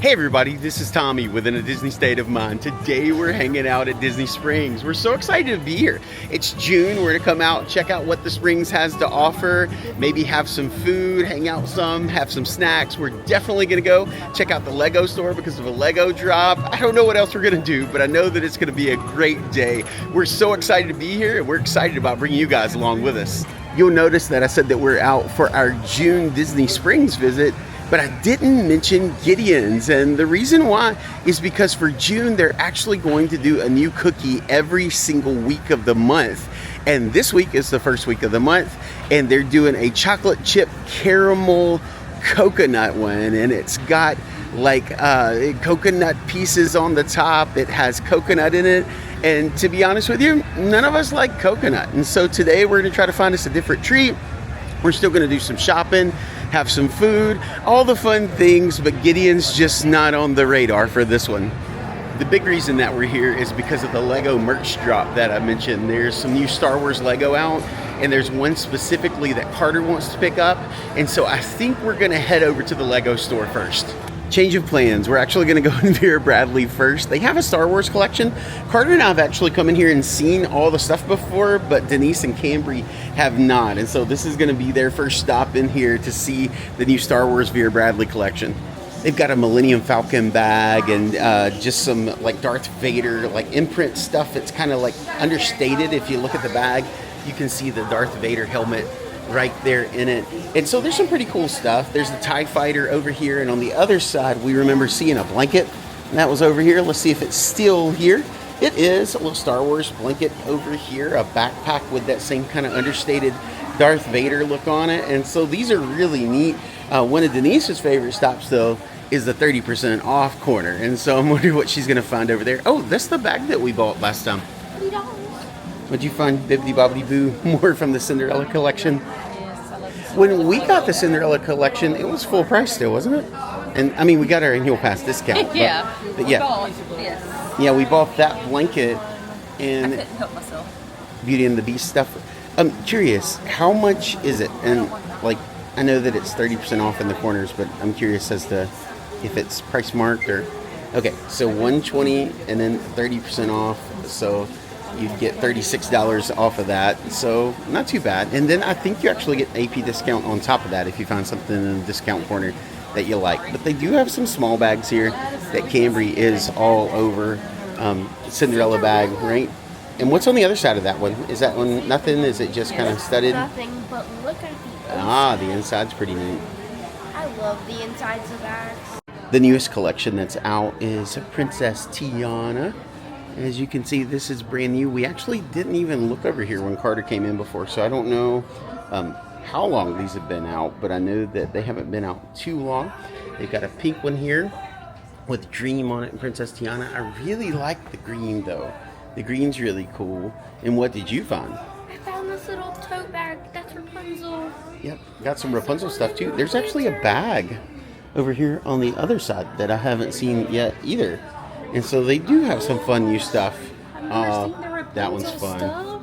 Hey everybody, this is Tommy within a Disney State of Mind. Today we're hanging out at Disney Springs. We're so excited to be here. It's June, we're gonna come out, check out what the Springs has to offer, maybe have some food, hang out some, have some snacks. We're definitely gonna go check out the Lego store because of a Lego drop. I don't know what else we're gonna do, but I know that it's gonna be a great day. We're so excited to be here and we're excited about bringing you guys along with us. You'll notice that I said that we're out for our June Disney Springs visit, but I didn't mention Gideon's, and the reason why is because for June they're actually going to do a new cookie every single week of the month, and this week is the first week of the month, and they're doing a chocolate chip caramel coconut one, and it's got like coconut pieces on the top. It has coconut in it, and to be honest with you, none of us like coconut, and so today we're gonna try to find us a different treat. We're still gonna do some shopping, have some food, all the fun things, but Gideon's just not on the radar for this one. The big reason that we're here is because of the Lego merch drop that I mentioned. There's some new Star Wars Lego out, and there's one specifically that Carter wants to pick up, and so I think we're gonna head over to the Lego store first. Change of plans. We're actually going to go in Vera Bradley first. They have a Star Wars collection. Carter and I have actually come in here and seen all the stuff before, but Denise and Cambry have not. And so this is going to be their first stop in here to see the new Star Wars Vera Bradley collection. They've got a Millennium Falcon bag and just some like Darth Vader like imprint stuff. It's kind of like understated. If you look at the bag, you can see the Darth Vader helmet right there in it. And so there's some pretty cool stuff. There's the TIE Fighter over here, and on the other side we remember seeing a blanket, and that was over here. Let's see if it's still here. It is. A little Star Wars blanket over here, a backpack with that same kind of understated Darth Vader look on it, and so these are really neat. One of Denise's favorite stops though is the 30% off corner, and so I'm wondering what she's gonna find over there. Oh, that's the bag that we bought last time. $3. What'd you find, Bibbidi Bobbidi Boo? More from the Cinderella collection? Yes, I love this. When we got the Cinderella collection, it was full price still, wasn't it? And I mean, we got our annual pass discount. But, Yeah. But yeah. Yes. Yeah, we bought that blanket I and couldn't help myself. Beauty and the Beast stuff. I'm curious, how much is it? And like, I know that it's 30% off in the corners, but I'm curious as to if it's price marked or... Okay, so $120 and then 30% off. So you'd get $36 off of that, so not too bad. And then I think you actually get an AP discount on top of that if you find something in the discount corner that you like. But they do have some small bags here that Cambry is all over. Cinderella bag, right? And what's on the other side of that one? Is that one nothing? Is it just kind of studded? Nothing, but look at the Ah, the inside's pretty neat. I love the insides of bags. The newest collection that's out is Princess Tiana. As you can see, this is brand new. We actually didn't even look over here when Carter came in before, so I don't know how long these have been out, but I know that they haven't been out too long. They've got a pink one here with Dream on it and Princess Tiana. I really like the green though. The green's really cool. And what did you find? I found this little tote bag. That's Rapunzel. Yep, got some Rapunzel stuff too. There's actually a bag over here on the other side that I haven't seen yet either. And so they do have some fun new stuff. That one's fun. Stuff.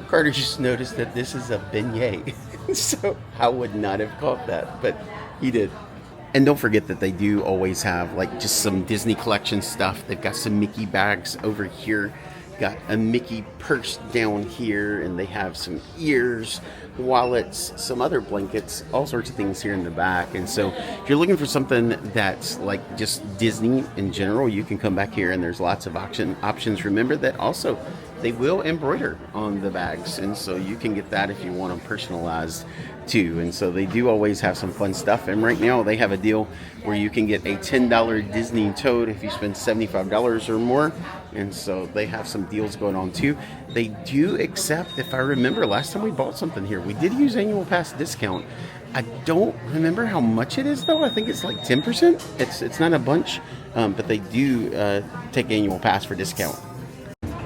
Carter just noticed that this is a beignet. So I would not have caught that, but he did. And don't forget that they do always have like just some Disney collection stuff. They've got some Mickey bags over here. Got a Mickey purse down here, and they have some ears, wallets, some other blankets, all sorts of things here in the back. And so if you're looking for something that's like just Disney in general, you can come back here and there's lots of options. Remember that also they will embroider on the bags, and so you can get that if you want them personalized too. And so they do always have some fun stuff, and right now they have a deal where you can get a $10 Disney tote if you spend $75 or more. And so they have some deals going on too. They do accept, if I remember last time we bought something here, we did use annual pass discount. I don't remember how much it is though. I think it's like 10%. It's not a bunch, but they do take annual pass for discount.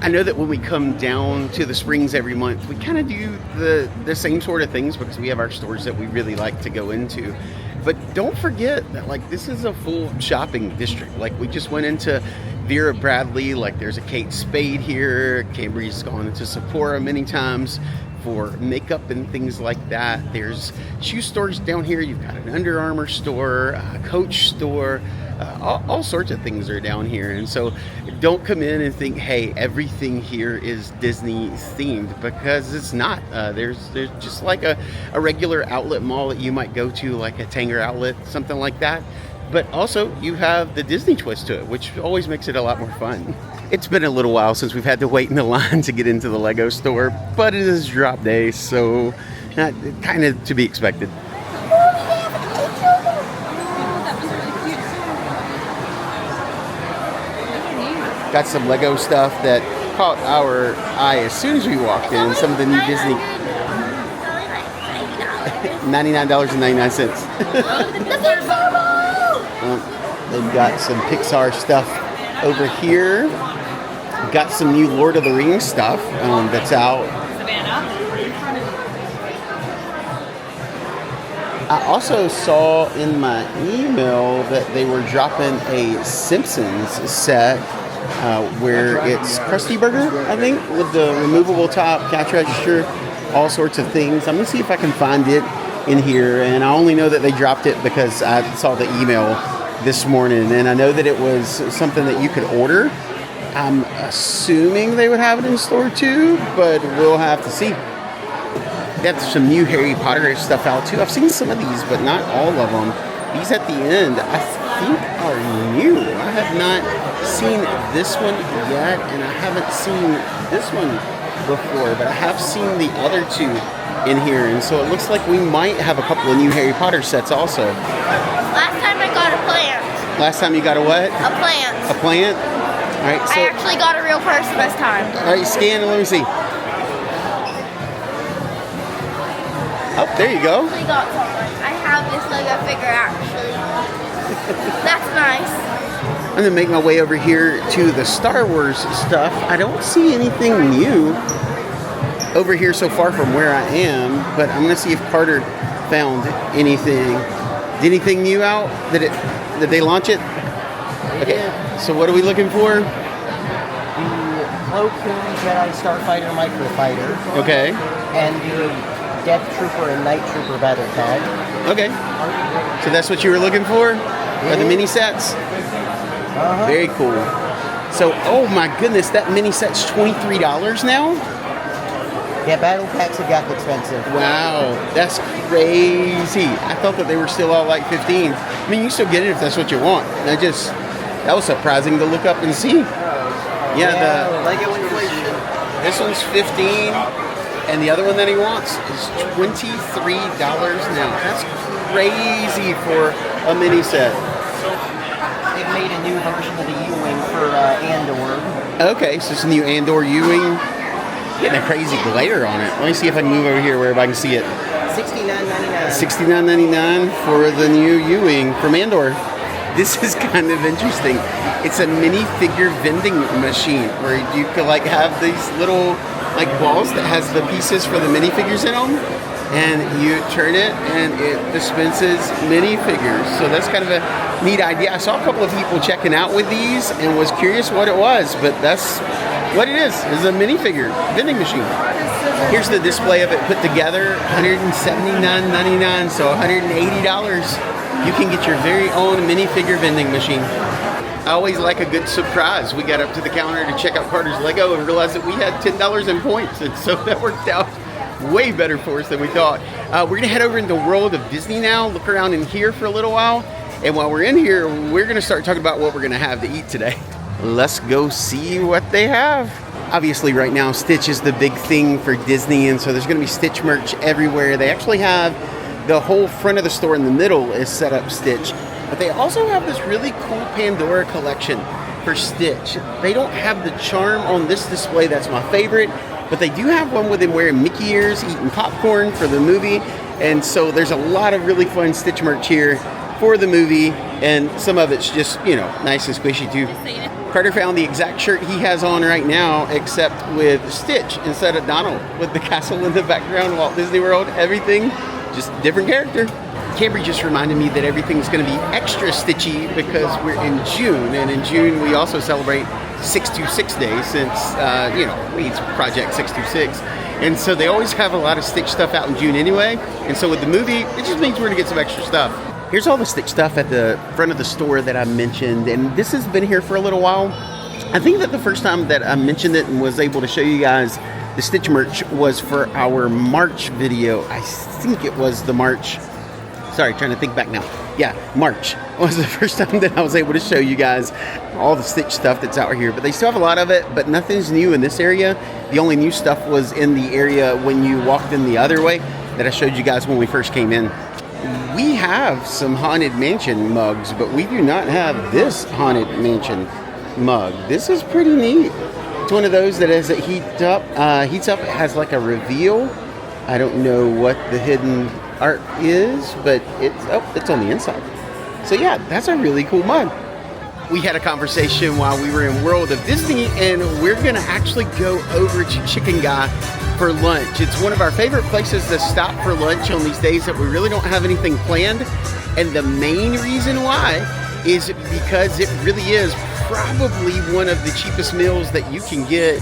I know that when we come down to the Springs every month, we kind of do the same sort of things because we have our stores that we really like to go into. But don't forget that like this is a full shopping district. Like we just went into Vera Bradley, like there's a Kate Spade here. Cambry's gone into Sephora many times. for makeup and things like that. There's shoe stores down here. You've got an Under Armour store, a Coach store, all sorts of things are down here. And so don't come in and think, hey, everything here is Disney themed, because it's not. There's just like a regular outlet mall that you might go to, like a Tanger outlet, something like that. But also you have the Disney twist to it, which always makes it a lot more fun. It's been a little while since we've had to wait in the line to get into the Lego store, but it is drop day, so kind of to be expected. Got some Lego stuff that caught our eye as soon as we walked in. Some of the new Disney $99.99. They've got some Pixar stuff over here. Got some new Lord of the Rings stuff that's out. I also saw in my email that they were dropping a Simpsons set where it's Krusty Burger, I think, with the removable top, cash register, all sorts of things. I'm going to see if I can find it in here. And I only know that they dropped it because I saw the email this morning, and I know that it was something that you could order. I'm assuming they would have it in store too, but we'll have to see. They have some new Harry Potter stuff out too. I've seen some of these, but not all of them. These at the end, I think are new. I have not seen this one yet, and I haven't seen this one before, but I have seen the other two in here, and so it looks like we might have a couple of new Harry Potter sets also. Last time I got a plant. Last time you got a what? A plant. A plant? All right, so I actually got a real person this time. all right, scan and let me see. Oh, there you go. I actually got someone. I have this Lego figure actually. That's nice. I'm gonna make my way over here to the Star Wars stuff. I don't see anything new over here so far from where I am, but I'm gonna see if Carter found anything. Did anything new out? Did they launch it? Okay. So what are we looking for? The Plo Koon Jedi Starfighter Microfighter. Okay. And the Death Trooper and Night Trooper Battle Tag. Okay. So that's what you were looking for? Are the mini sets? Uh-huh. Very cool. So, oh my goodness, that mini set's $23 now? Yeah, battle packs have gotten expensive. Wow, that's crazy. I thought that they were still all like 15. I mean, you still get it if that's what you want. That was surprising to look up and see. Yeah, the Lego inflation. this one's 15, and the other one that he wants is $23 now. That's crazy for a mini set. They've made a new version of the U-Wing for Andor. Okay, so it's a new Andor U-Wing. Getting a crazy glare on it. Let me see if I can move over here where I can see it. $69.99. $69.99 for the new U-Wing from Andor. This is kind of interesting. It's a mini figure vending machine where you could like have these little like balls that has the pieces for the minifigures in them, and you turn it and it dispenses minifigures. So that's kind of a neat idea. I saw a couple of people checking out with these and was curious what it was, but that's what it is a minifigure vending machine. Here's the display of it put together, $179.99, so $180. You can get your very own minifigure vending machine. I always like a good surprise. We got up to the counter to check out Carter's Lego and realized that we had $10 in points, and so that worked out way better for us than we thought. We're gonna head over into the world of Disney now, look around in here for a little while, and while we're in here, we're gonna start talking about what we're gonna have to eat today. Let's go see what they have. Obviously right now Stitch is the big thing for Disney, and so there's going to be Stitch merch everywhere. They actually have the whole front of the store in the middle is set up Stitch, but they also have this really cool Pandora collection for Stitch. They don't have the charm on this display, that's my favorite, but they do have one with him wearing Mickey ears, eating popcorn for the movie, and so there's a lot of really fun Stitch merch here for the movie, and some of it's just, you know, nice and squishy too. Carter found the exact shirt he has on right now, except with Stitch instead of Donald, with the castle in the background, Walt Disney World, everything, just different character. Cambry just reminded me that everything's going to be extra stitchy because we're in June, and in June we also celebrate 626 Day since, you know, it's Project 626. And so they always have a lot of Stitch stuff out in June anyway. And so with the movie, it just means we're gonna get some extra stuff. Here's all the Stitch stuff at the front of the store that I mentioned. And this has been here for a little while. I think that the first time that I mentioned it and was able to show you guys the Stitch merch was for our March video. I think it was the March. Sorry, trying to think back now. Yeah, March was the first time that I was able to show you guys all the Stitch stuff that's out here. But they still have a lot of it, but nothing's new in this area. The only new stuff was in the area when you walked in the other way that I showed you guys when we first came in. We have some Haunted Mansion mugs, but we do not have this Haunted Mansion mug. This is pretty neat. It's one of those that as it heats up, it has like a reveal. I don't know what the hidden art is, but it's on the inside. So yeah, that's a really cool mug. We had a conversation while we were in World of Disney, and we're gonna actually go over to Chicken Guy for lunch. It's one of our favorite places to stop for lunch on these days that we really don't have anything planned. And the main reason why is because it really is probably one of the cheapest meals that you can get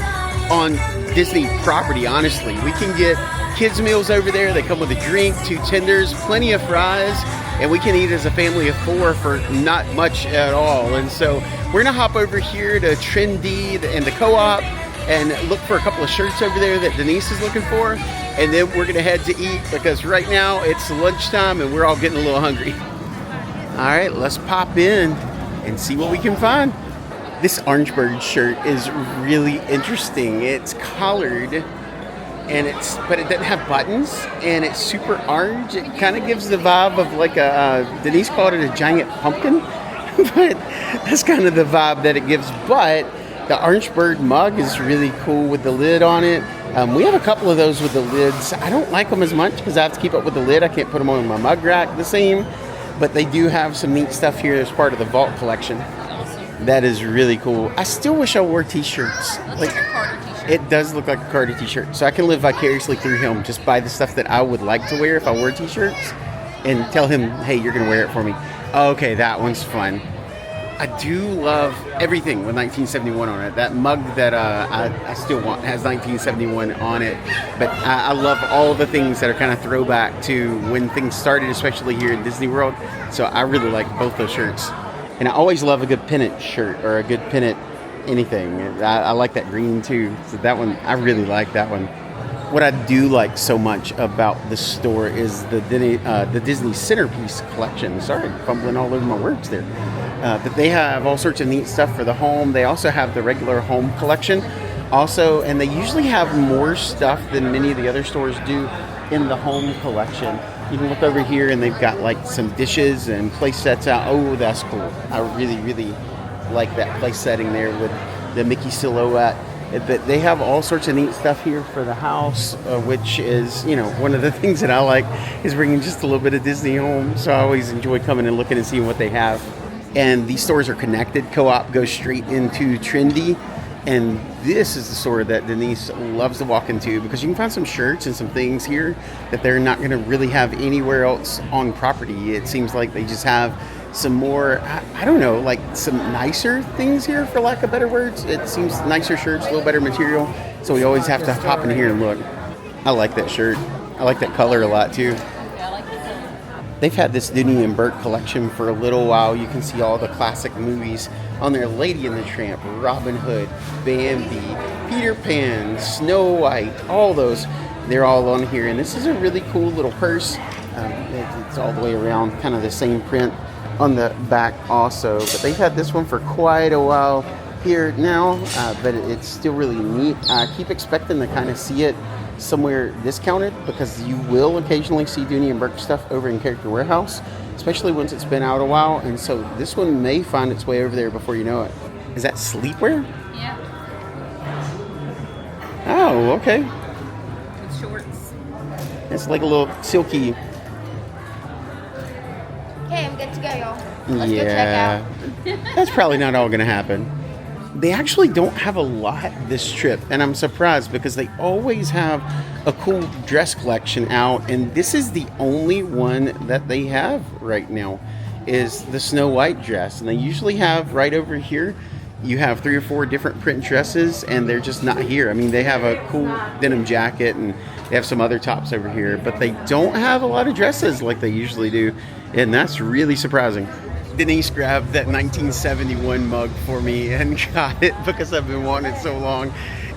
on Disney property, honestly. We can get kids meals over there. They come with a drink, 2 tenders, plenty of fries, and we can eat as a family of 4 for not much at all. And so we're gonna hop over here to Trendy and the Co-op and look for a couple of shirts over there that Denise is looking for, and then we're gonna head to eat because right now it's lunchtime and we're all getting a little hungry. All right, let's pop in and see what we can find. This Orange Bird shirt is really interesting. It's collared, but it doesn't have buttons, and it's super orange. It kind of gives the vibe of like Denise called it a giant pumpkin, but that's kind of the vibe that it gives. But the Orange Bird mug is really cool with the lid on it. We have a couple of those with the lids. I don't like them as much because I have to keep up with the lid. I can't put them on my mug rack the same, but they do have some neat stuff here as part of the Vault collection. That is really cool. I still wish I wore t-shirts. Looks like a Carter t-shirt. It does look like a Carter t-shirt. So I can live vicariously through him. Just buy the stuff that I would like to wear if I wore t-shirts and tell him, hey, you're going to wear it for me. Okay, that one's fun. I do love everything with 1971 on it. That mug that I still want has 1971 on it. But I love all the things that are kind of throwback to when things started, especially here in Disney World. So I really like both those shirts. And I always love a good pennant shirt or a good pennant anything. I like that green too. So that one, I really like that one. What I do like so much about the store is the Disney Centerpiece collection. Sorry, fumbling all over my words there. But they have all sorts of neat stuff for the home. They also have the regular home collection. And they usually have more stuff than many of the other stores do in the home collection. You can look over here and they've got like some dishes and place sets out. Oh, that's cool. I really, really like that place setting there with the Mickey silhouette. But they have all sorts of neat stuff here for the house, which is, one of the things that I like is bringing just a little bit of Disney home. So I always enjoy coming and looking and seeing what they have. And these stores are connected. Co-op goes straight into Trendy. And this is the store that Denise loves to walk into because you can find some shirts and some things here that they're not going to really have anywhere else on property. It seems like they just have some more, I don't know, like some nicer things here, for lack of better words. It seems nicer shirts, a little better material. So we always have to hop in here and look. I like that shirt. I like that color a lot too. They've had this Dooney and Burt collection for a little while. You can see all the classic movies on there. Lady and the Tramp, Robin Hood, Bambi, Peter Pan, Snow White, all those. They're all on here. And this is a really cool little purse. It's all the way around, kind of the same print on the back also. But they've had this one for quite a while here now, but it's still really neat. I keep expecting to kind of see it somewhere discounted because you will occasionally see Dooney and Burke stuff over in Character Warehouse, especially once it's been out a while. And so this one may find its way over there before you know it. Is that sleepwear? Yeah. Oh, okay. With shorts. It's like a little silky. Okay, I'm good to go, y'all. Let's go check out. That's probably not all going to happen. They actually don't have a lot this trip, and I'm surprised because they always have a cool dress collection out, and this is the only one that they have right now is the Snow White dress. And they usually have right over here you have 3 or 4 different print dresses, and they're just not here. I mean, they have a cool denim jacket, and they have some other tops over here, but they don't have a lot of dresses like they usually do, and that's really surprising. Denise grabbed that 1971 mug for me and got it because I've been wanting it so long,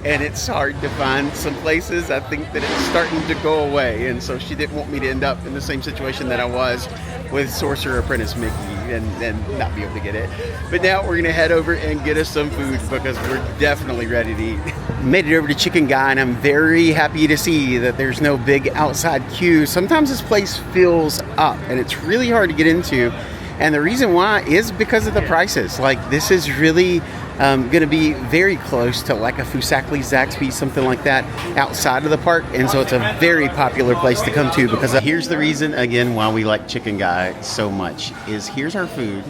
and it's hard to find some places. I think that it's starting to go away, and so she didn't want me to end up in the same situation that I was with Sorcerer Apprentice Mickey and not be able to get it. But now we're gonna head over and get us some food because we're definitely ready to eat. Made it over to Chicken Guy, and I'm very happy to see that there's no big outside queue. Sometimes this place fills up and it's really hard to get into. And the reason why is because of the prices. Like, this is really going to be very close to like a Fusakli, Zaxby's, something like that outside of the park. And so it's a very popular place to come to because here's the reason, again, why we like Chicken Guy so much is here's our food.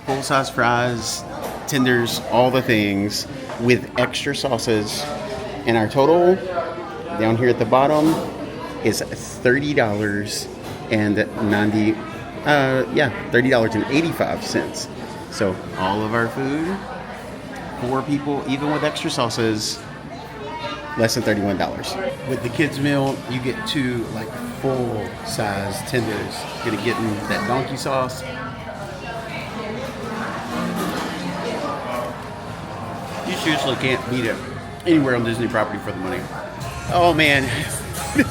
Full-size fries, tenders, all the things with extra sauces. And our down here at the bottom is $30.90. $30.85. So all of our food, 4 people, even with extra sauces, less than $31. With the kids meal, you get 2 like full size tenders. You're gonna get in that donkey sauce. You seriously can't beat it anywhere on Disney property for the money. Oh man.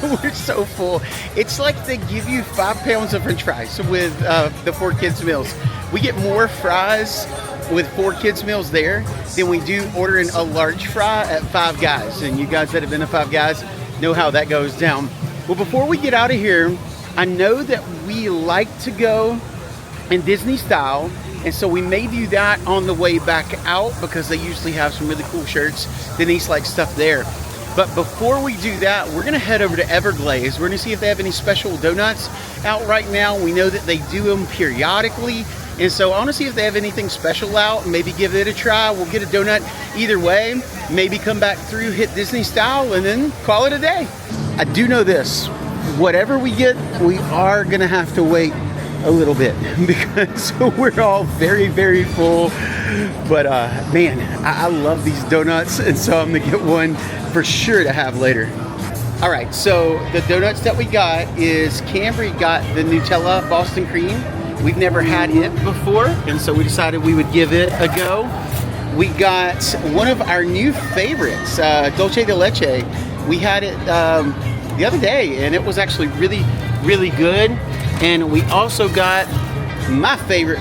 We're so full. It's like they give you 5 pounds of french fries with the 4 kids meals. We get more fries with 4 kids meals there than we do ordering a large fry at Five Guys. And you guys that have been to Five Guys know how that goes down. Well, before we get out of here, I know that we like to go in Disney style, and so we may do that on the way back out because they usually have some really cool shirts. Denise likes stuff there. But before we do that, we're gonna head over to Everglazed. We're gonna see if they have any special donuts out right now. We know that they do them periodically. And so I wanna see if they have anything special out and maybe give it a try. We'll get a donut either way. Maybe come back through, hit Disney style, and then call it a day. I do know this, whatever we get, we are gonna have to wait a little bit because we're all very, very full. But man, I love these donuts, and so I'm gonna get one for sure to have later. All right, so the donuts that we got is Cambry got the Nutella Boston cream. We've never had it before, and so we decided we would give it a go. We got one of our new favorites, Dulce de Leche. We had it the other day, and it was actually really, really good. And we also got my favorite,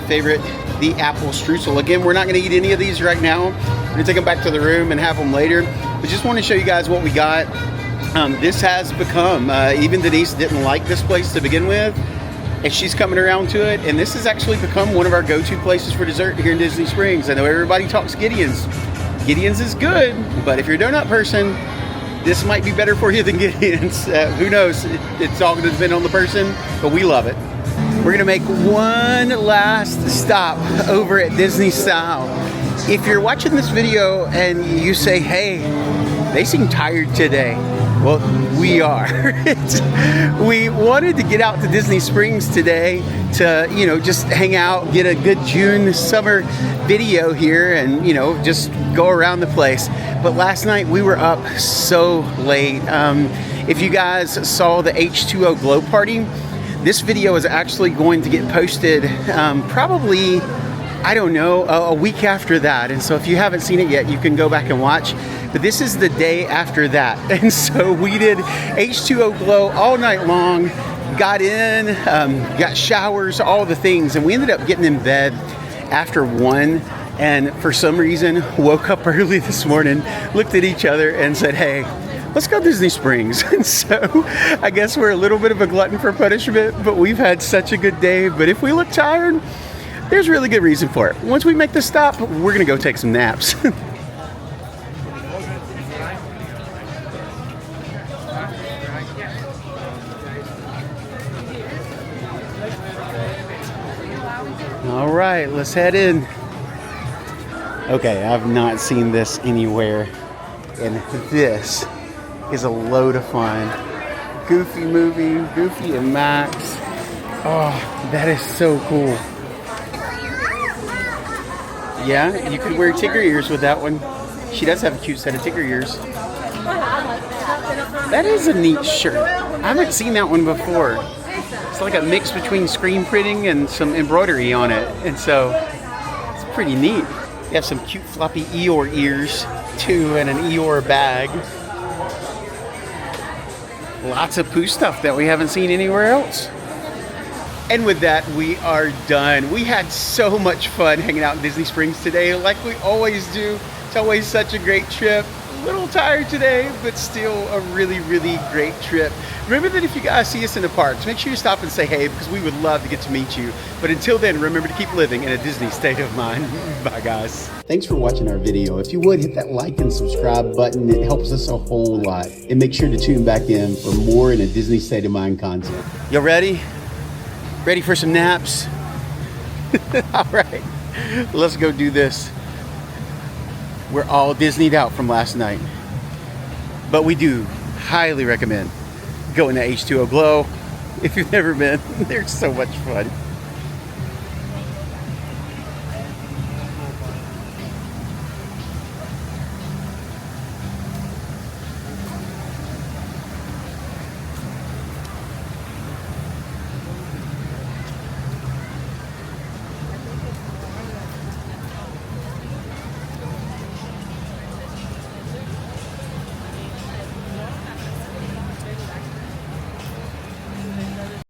the apple streusel. Again, we're not gonna eat any of these right now. We're gonna take them back to the room and have them later. But just want to show you guys what we got. This has become, even Denise didn't like this place to begin with, and she's coming around to it. And this has actually become one of our go-to places for dessert here in Disney Springs. I know everybody talks Gideon's. Gideon's is good, but if you're a donut person, this might be better for you than Gideon's. Who knows? It's all gonna depend on the person, but we love it. We're gonna make one last stop over at Disney Style. If you're watching this video and you say, hey, they seem tired today. Well, we are. We wanted to get out to Disney Springs today to, just hang out, get a good June summer video here and, just go around the place. But last night we were up so late. If you guys saw the H2O Glow Party, this video is actually going to get posted probably, I don't know, a week after that. And so if you haven't seen it yet, you can go back and watch. But this is the day after that. And so we did H2O Glow all night long, got in, got showers, all the things. And we ended up getting in bed after 1. And for some reason, woke up early this morning, looked at each other and said, hey, let's go to Disney Springs. And so I guess we're a little bit of a glutton for punishment, but we've had such a good day. But if we look tired, there's really good reason for it. Once we make the stop, we're gonna go take some naps. All right, let's head in. Okay, I've not seen this anywhere, and this is a load of fun. Goofy movie, Goofy and Max. Oh, that is so cool. Yeah, you could wear tiger ears with that one. She does have a cute set of tiger ears. That is a neat shirt. I haven't seen that one before. It's like a mix between screen printing and some embroidery on it. And so it's pretty neat. You have some cute floppy Eeyore ears too, and an Eeyore bag. Lots of Pooh stuff that we haven't seen anywhere else. And with that, we are done. We had so much fun hanging out in Disney Springs today, like we always do. It's always such a great trip. A little tired today, but still a really, really great trip. Remember that if you guys see us in the parks, make sure you stop and say hey, because we would love to get to meet you. But until then, remember to keep living in a Disney state of mind. Bye, guys. Thanks for watching our video. If you would, hit that like and subscribe button. It helps us a whole lot. And make sure to tune back in for more in a Disney state of mind content. You ready? Ready for some naps? All right, let's go do this. We're all Disneyed out from last night, but we do highly recommend going to H2O Glow if you've never been. They're so much fun.